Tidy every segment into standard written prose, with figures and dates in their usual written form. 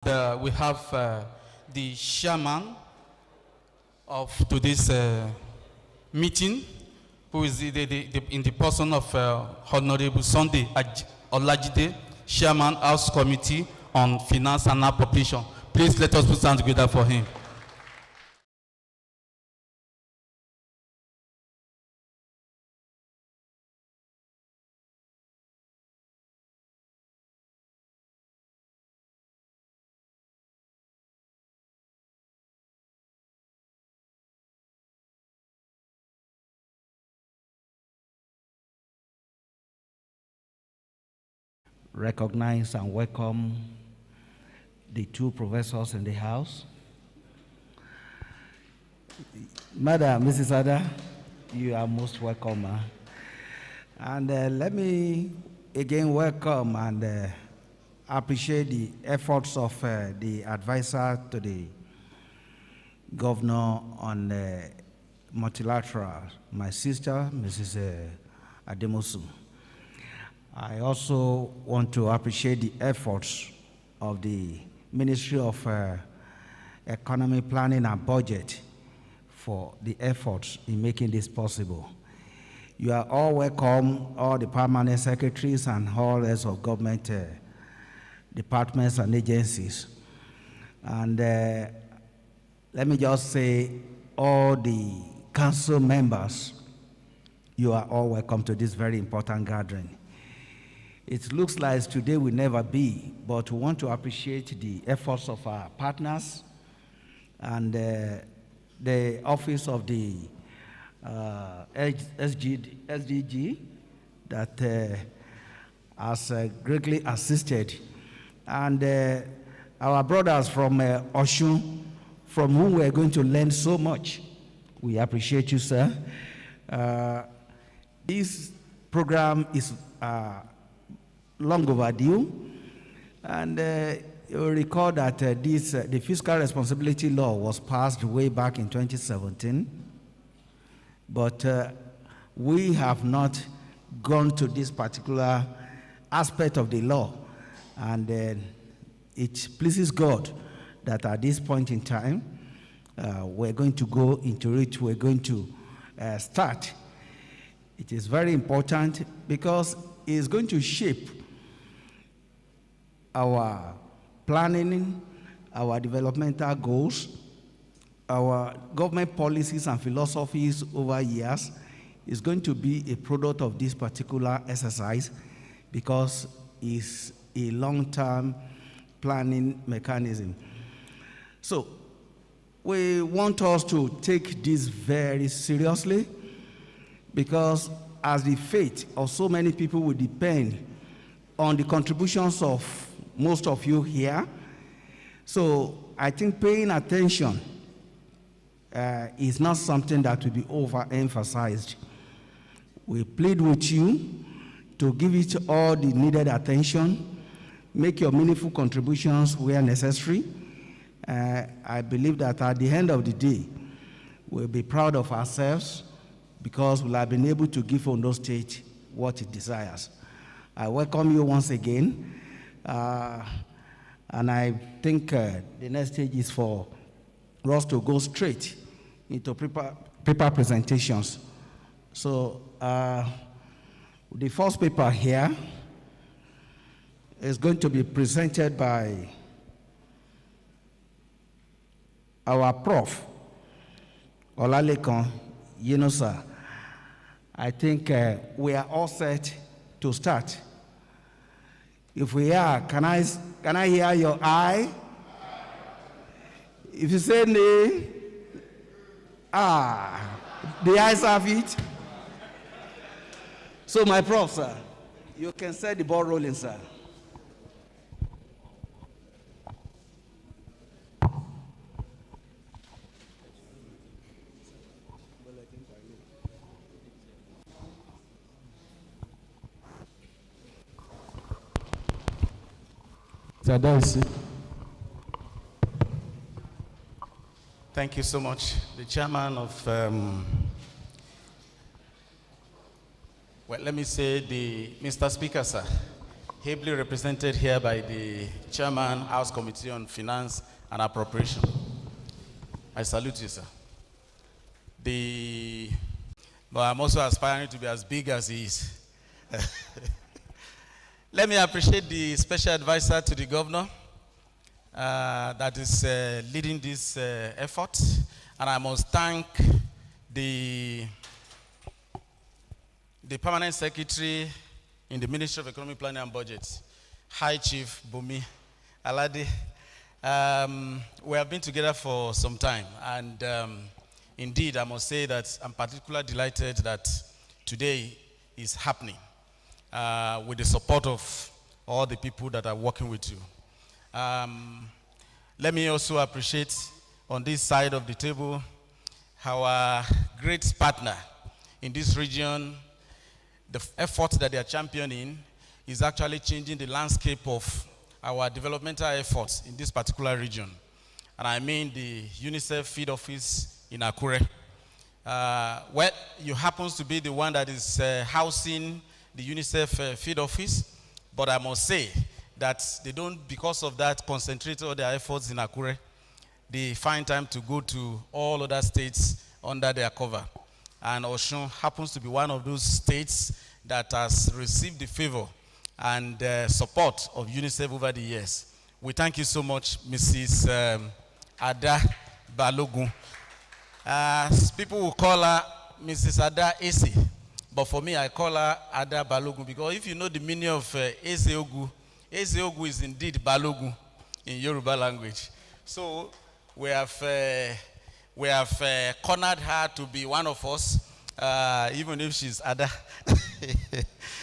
we have the chairman of today's meeting, who is in the person of Honorable Sunday Olajide, Chairman, House Committee on Finance and Appropriation. Please let us put hands together for him. Recognize and welcome the two professors in the house. Madam, Mrs. Ada, you are most welcome. And let me again welcome and appreciate the efforts of the advisor to the governor on multilateral, my sister, Mrs. Ademosu. I also want to appreciate the efforts of the Ministry of Economy, Planning and Budget for the efforts in making this possible. You are all welcome, all the permanent secretaries and all heads of government departments and agencies. And let me just say, all the council members, you are all welcome to this very important gathering. It looks like today will never be, but we want to appreciate the efforts of our partners and the office of the SDG that has greatly assisted, and our brothers from Oshun, from whom we are going to learn so much. We appreciate you, sir. This program is long overdue, and you'll recall that the fiscal responsibility law was passed way back in 2017, but we have not gone to this particular aspect of the law, and it pleases God that at this point in time, we're going to go into it, we're going to start. It is very important because it's going to shape our planning, our developmental goals, our government policies and philosophies over years. Is going to be a product of this particular exercise because it's a long-term planning mechanism. So we want us to take this very seriously because as the fate of so many people will depend on the contributions of most of you here. So I think paying attention is not something that will be overemphasized. We plead with you to give it all the needed attention, make your meaningful contributions where necessary. I believe that at the end of the day, we'll be proud of ourselves because we'll have been able to give Ondo State what it desires. I welcome you once again. And I think the next stage is for us to go straight into paper presentations. So the first paper here is going to be presented by our Prof. Olalekan Yunusa. I think we are all set to start. If we are, can I hear your aye? If you say nay, the ayes have it. So my prof, sir, you can set the ball rolling, sir. Thank you so much. The chairman of, well, let me say Mr. Speaker, sir, ably represented here by the Chairman, House Committee on Finance and Appropriation. I salute you, sir. But I'm also aspiring to be as big as he is. Let me appreciate the special advisor to the governor that is leading this effort. And I must thank the permanent secretary in the Ministry of Economic Planning and Budget, High Chief Bumi Alade. We have been together for some time, and indeed, I must say that I'm particularly delighted that today is happening with the support of all the people that are working with you. Let me also appreciate on this side of the table our great partner in this region. The effort that they are championing is actually changing the landscape of our developmental efforts in this particular region. And I mean the UNICEF Feed Office in Akure. Well, you happen to be the one that is housing the UNICEF Feed Office, but I must say that they don't, because of that, concentrate all their efforts in Akure. They find time to go to all other states under their cover. And Osun happens to be one of those states that has received the favor and support of UNICEF over the years. We thank you so much, Mrs. Ada Balogun. People will call her Mrs. Ada Ese, but for me, I call her Ada Balogun, because if you know the meaning of Ese Ogu is indeed Balogun in Yoruba language. So we have cornered her to be one of us, even if she's Ada.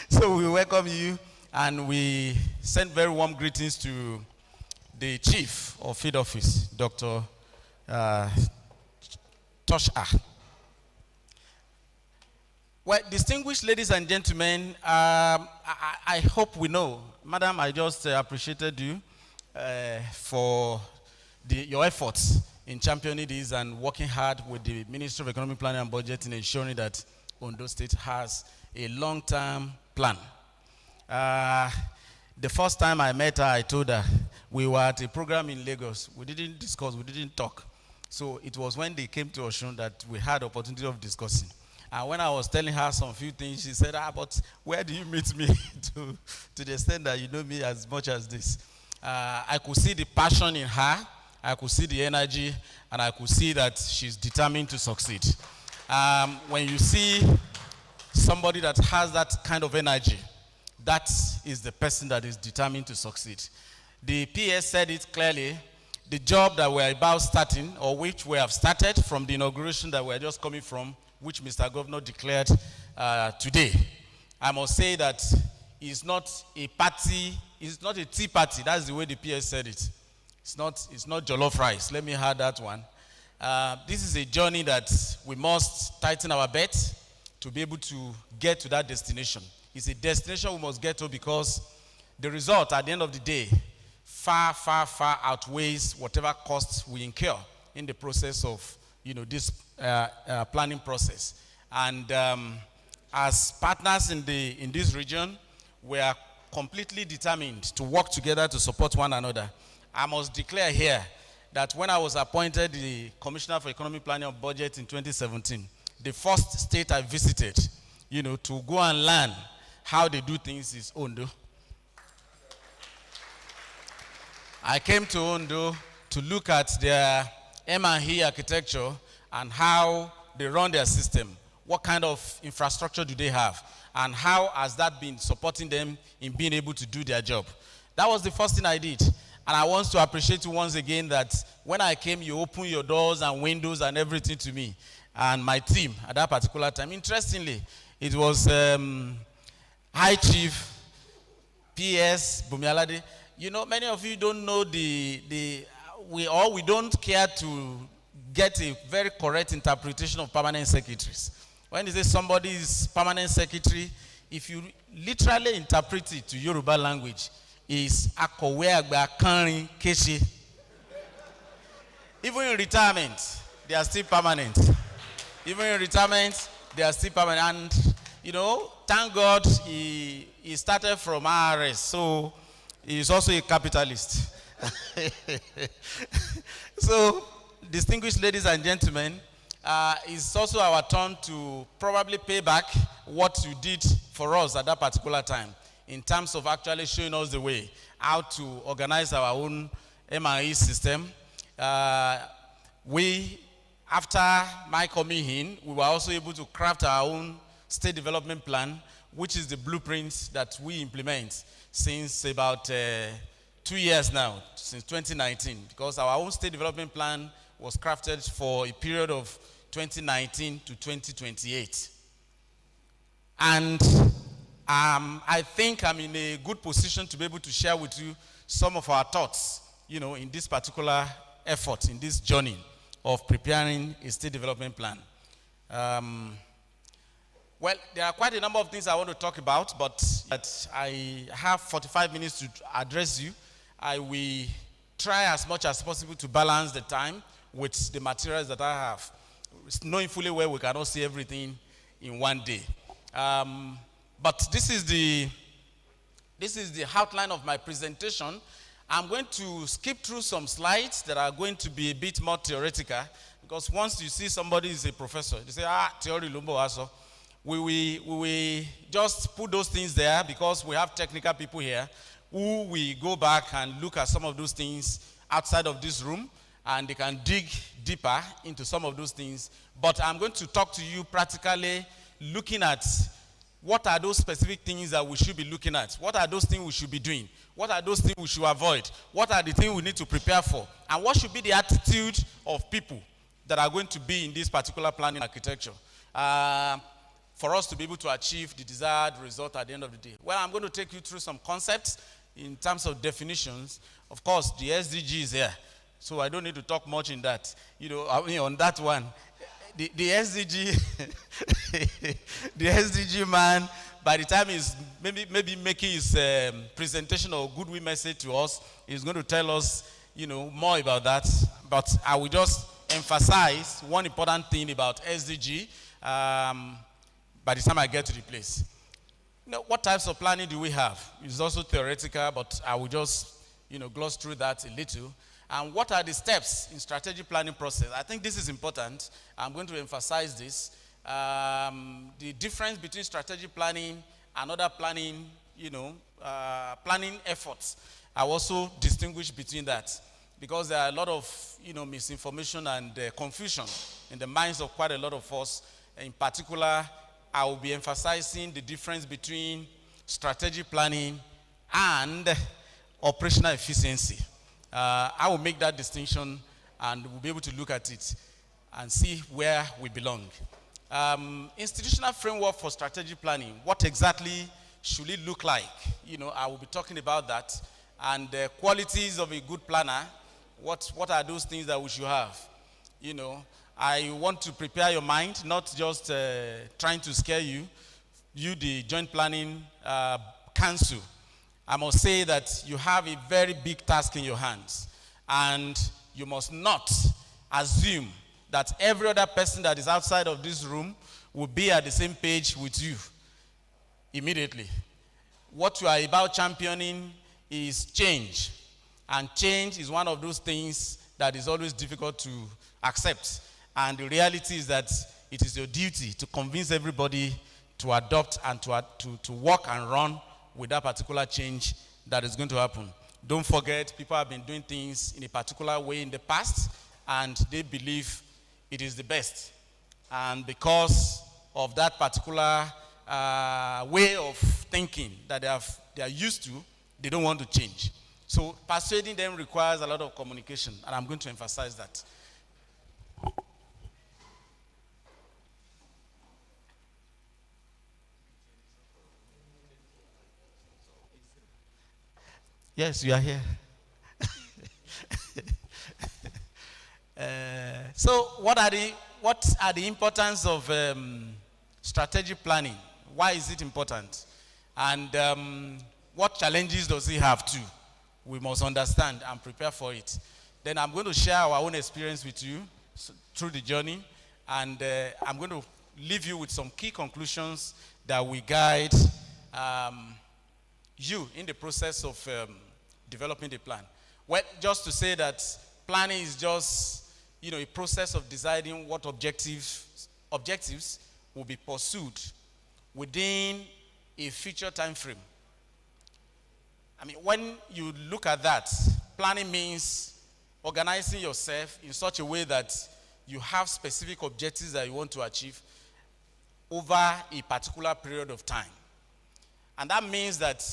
So we welcome you, and we send very warm greetings to the Chief of Feed Office, Dr. Tosha. Well, distinguished ladies and gentlemen, I hope we know, Madam, I just appreciated you for your efforts in championing this and working hard with the Ministry of Economic Planning and Budget in ensuring that Ondo State has a long-term plan. The first time I met her, I told her we were at a program in Lagos. We didn't discuss, we didn't talk. So it was when they came to Osun that we had the opportunity of discussing. And when I was telling her some few things, she said, but where do you meet me to the extent that you know me as much as this? I could see the passion in her, I could see the energy, and I could see that she's determined to succeed. When you see somebody that has that kind of energy, that is the person that is determined to succeed. The PS said it clearly, the job that we're about starting, or which we have started from the inauguration that we're just coming from, which Mr. Governor declared today. I must say that it's not a party, it's not a tea party. That's the way the PS said it. It's not jollof rice. Let me add that one. This is a journey that we must tighten our belt to be able to get to that destination. It's a destination we must get to because the result at the end of the day far, far, far outweighs whatever costs we incur in the process of this planning process. And as partners in this region, we are completely determined to work together to support one another. I must declare here that when I was appointed the Commissioner for Economic Planning and Budget in 2017, the first state I visited, to go and learn how they do things is Ondo. I came to Ondo to look at their M&E architecture and how they run their system. What kind of infrastructure do they have? And how has that been supporting them in being able to do their job? That was the first thing I did. And I want to appreciate you once again that when I came, you opened your doors and windows and everything to me and my team at that particular time. Interestingly, it was High Chief PS Bumialade. Many of you don't know we don't care to get a very correct interpretation of permanent secretaries. When you say somebody is permanent secretary, if you literally interpret it to Yoruba language, is akowe agba kanrin keshi. Even in retirement, they are still permanent. Even in retirement, they are still permanent. And thank God he started from RS, so he's also a capitalist. So, distinguished ladies and gentlemen, it's also our turn to probably pay back what you did for us at that particular time in terms of actually showing us the way, how to organize our own M&E system. After my coming in, we were also able to craft our own state development plan, which is the blueprint that we implement since about 2 years now, since 2019, because our own state development plan was crafted for a period of 2019 to 2028. And I think I'm in a good position to be able to share with you some of our thoughts, in this particular effort, in this journey of preparing a state development plan. Well, there are quite a number of things I want to talk about, but I have 45 minutes to address you. I will try as much as possible to balance the time with the materials that I have, knowing fully well we cannot see everything in one day. But this is the outline of my presentation. I'm going to skip through some slides that are going to be a bit more theoretical, because once you see somebody is a professor, they say, theory lumbo also. We will just put those things there because we have technical people here who will go back and look at some of those things outside of this room, and they can dig deeper into some of those things. But I'm going to talk to you practically, looking at what are those specific things that we should be looking at? What are those things we should be doing? What are those things we should avoid? What are the things we need to prepare for? And what should be the attitude of people that are going to be in this particular planning architecture for us to be able to achieve the desired result at the end of the day? Well, I'm going to take you through some concepts in terms of definitions. Of course, the SDG is here, so I don't need to talk much in that. On that one, the SDG, the SDG man, by the time he's maybe making his presentation or goodwill message to us, he's going to tell us, more about that. But I will just emphasize one important thing about SDG by the time I get to the place. What types of planning do we have? It's also theoretical, but I will just, gloss through that a little. And what are the steps in strategic planning process? I think this is important. I'm going to emphasize this. The difference between strategic planning and other planning, planning efforts. I also distinguish between that, because there are a lot of, misinformation and confusion in the minds of quite a lot of us. In particular, I will be emphasizing the difference between strategic planning and operational efficiency. I will make that distinction, and we'll be able to look at it and see where we belong. Institutional framework for strategic planning. What exactly should it look like? I will be talking about that. And the qualities of a good planner. What are those things that we should have? I want to prepare your mind, not just trying to scare you, the Joint Planning Council. I must say that you have a very big task in your hands, and you must not assume that every other person that is outside of this room will be at the same page with you immediately. What you are about championing is change, and change is one of those things that is always difficult to accept. And the reality is that it is your duty to convince everybody to adopt and to work and run with that particular change that is going to happen. Don't forget, people have been doing things in a particular way in the past, and they believe it is the best. And because of that particular way of thinking that they are used to, they don't want to change. So persuading them requires a lot of communication, and I'm going to emphasize that. Yes, you are here. So what are the importance of strategic planning? Why is it important? And what challenges does it have too? We must understand and prepare for it. Then I'm going to share our own experience with you through the journey, and I'm going to leave you with some key conclusions that will guide you in the process of developing the plan. Well, just to say that planning is just, a process of deciding what objectives will be pursued within a future time frame. I mean, when you look at that, planning means organizing yourself in such a way that you have specific objectives that you want to achieve over a particular period of time. And that means that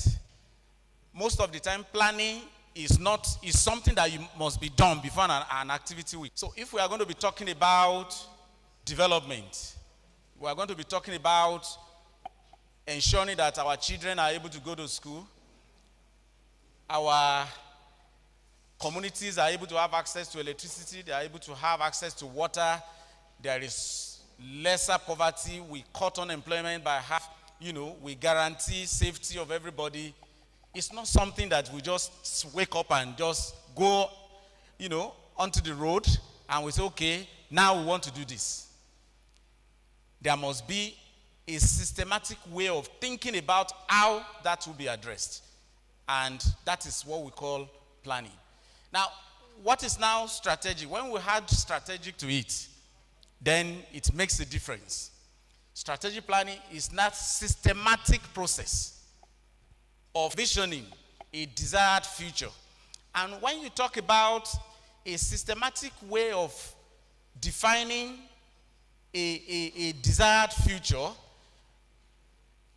most of the time planning is something that you must be done before an activity will. So if we are going to be talking about development, we are going to be talking about ensuring that our children are able to go to school, our communities are able to have access to electricity, they are able to have access to water, there is lesser poverty, we cut unemployment by half, we guarantee safety of everybody. It's not something that we just wake up and just go, onto the road and we say, okay, now we want to do this. There must be a systematic way of thinking about how that will be addressed. And that is what we call planning. Now, what is now strategic? When we add strategic to it, then it makes a difference. Strategic planning is not systematic process of visioning a desired future. And when you talk about a systematic way of defining a desired future,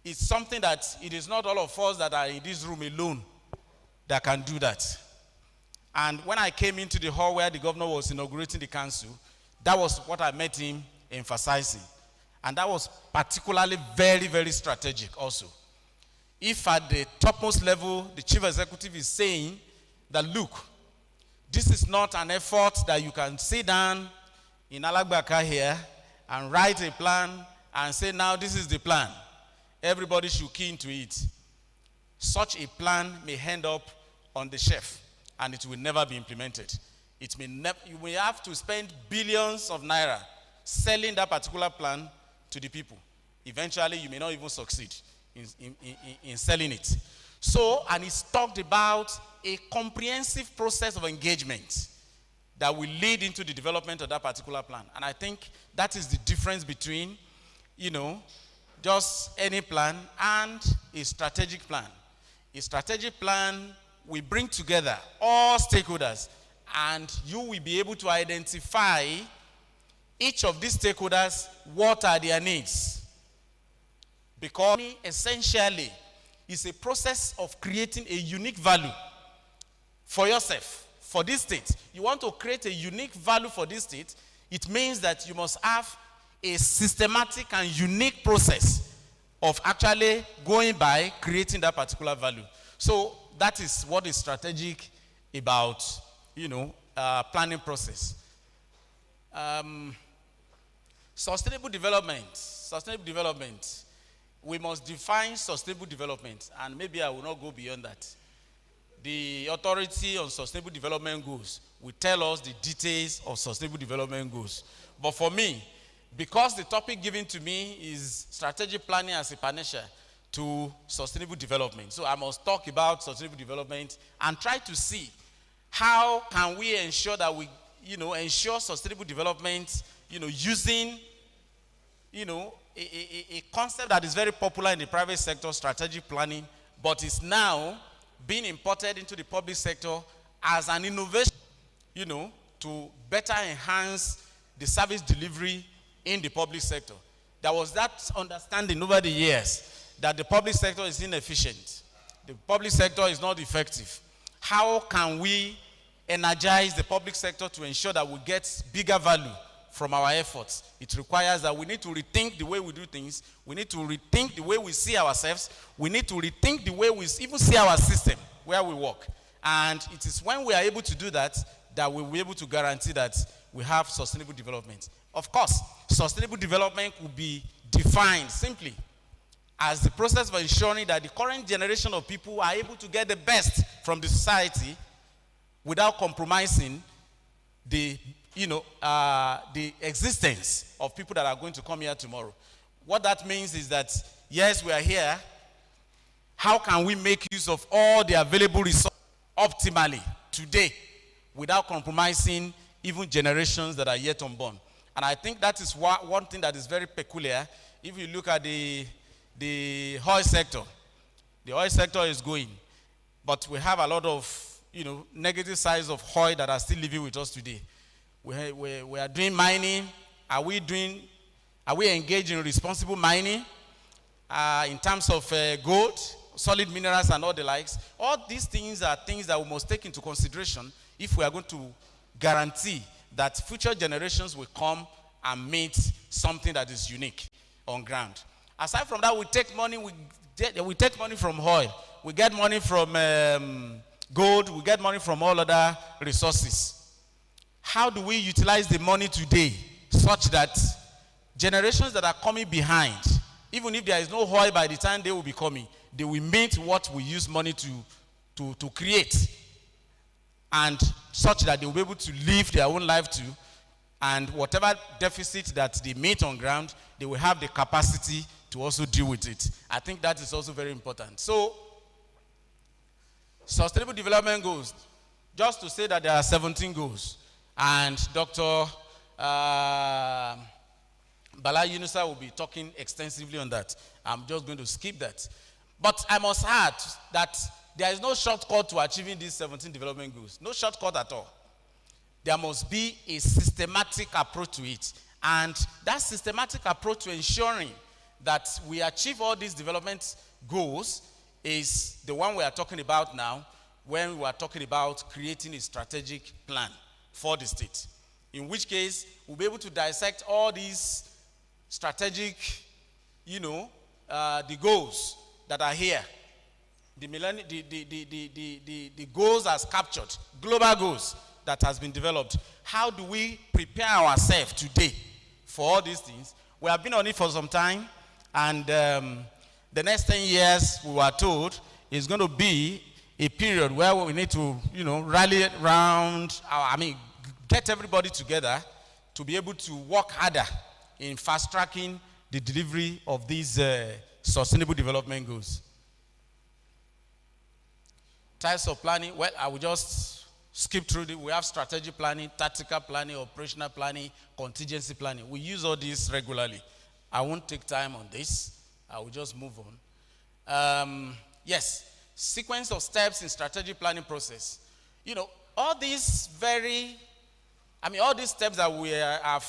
it's something that it is not all of us that are in this room alone that can do that. And when I came into the hall where the governor was inaugurating the council, that was what I met him emphasizing. And that was particularly very, very strategic also. If at the topmost level, the chief executive is saying that, look, this is not an effort that you can sit down in Alagbaka here and write a plan and say, now this is the plan. Everybody should key into it. Such a plan may end up on the shelf and it will never be implemented. You may have to spend billions of naira selling that particular plan to the people. Eventually, you may not even succeed in selling it. So, and it's talked about a comprehensive process of engagement that will lead into the development of that particular plan. And I think that is the difference between, just any plan and a strategic plan. A strategic plan will bring together all stakeholders, and you will be able to identify each of these stakeholders, what are their needs. Because essentially, it's a process of creating a unique value for yourself, for this state. You want to create a unique value for this state, it means that you must have a systematic and unique process of actually going by creating that particular value. So that is what is strategic about, planning process. Sustainable development. We must define sustainable development, and maybe I will not go beyond that. The Authority on Sustainable Development Goals will tell us the details of sustainable development goals. But for me, because the topic given to me is strategic planning as a partnership to sustainable development, so I must talk about sustainable development and try to see how can we ensure that we, ensure sustainable development, using, a concept that is very popular in the private sector, strategic planning, but is now being imported into the public sector as an innovation, to better enhance the service delivery in the public sector. There was that understanding over the years that the public sector is inefficient. The public sector is not effective. How can we energize the public sector to ensure that we get bigger value from our efforts? It requires that we need to rethink the way we do things. We need to rethink the way we see ourselves. We need to rethink the way we even see our system, where we work. And it is when we are able to do that, that we will be able to guarantee that we have sustainable development. Of course, sustainable development will be defined simply as the process of ensuring that the current generation of people are able to get the best from the society without compromising the existence of people that are going to come here tomorrow. What that means is that yes, we are here. How can we make use of all the available resources optimally today without compromising even generations that are yet unborn? And I think that is one thing that is very peculiar. If you look at the oil sector is going, but we have a lot of negative sides of oil that are still living with us today. We are doing mining. Are we engaged in responsible mining in terms of gold, solid minerals, and all the likes? All these things are things that we must take into consideration if we are going to guarantee that future generations will come and meet something that is unique on ground. Aside from that, we take money from oil. We get money from gold. We get money from all other resources. How do we utilize the money today such that generations that are coming behind, even if there is no oil by the time they will be coming, they will meet what we use money to create, and such that they will be able to live their own life too, and whatever deficit that they meet on ground, they will have the capacity to also deal with it. I think that is also very important. So, Sustainable Development Goals, just to say that there are 17 goals, and Dr. Bala Yunusa will be talking extensively on that. I'm just going to skip that. But I must add that there is no shortcut to achieving these 17 development goals. No shortcut at all. There must be a systematic approach to it. And that systematic approach to ensuring that we achieve all these development goals is the one we are talking about now, when we are talking about creating a strategic plan for the state. In which case, we'll be able to dissect all these strategic, the goals that are here. The goals as captured, global goals that has been developed. How do we prepare ourselves today for all these things? We have been on it for some time, and the next 10 years, we were told, is going to be a period where we need to, rally around, get everybody together to be able to work harder in fast-tracking the delivery of these sustainable development goals. Types of planning, well, I will just skip through it. We have strategic planning, tactical planning, operational planning, contingency planning. We use all these regularly. I won't take time on this. I will just move on. Yes, sequence of steps in strategic planning process. All these steps that we have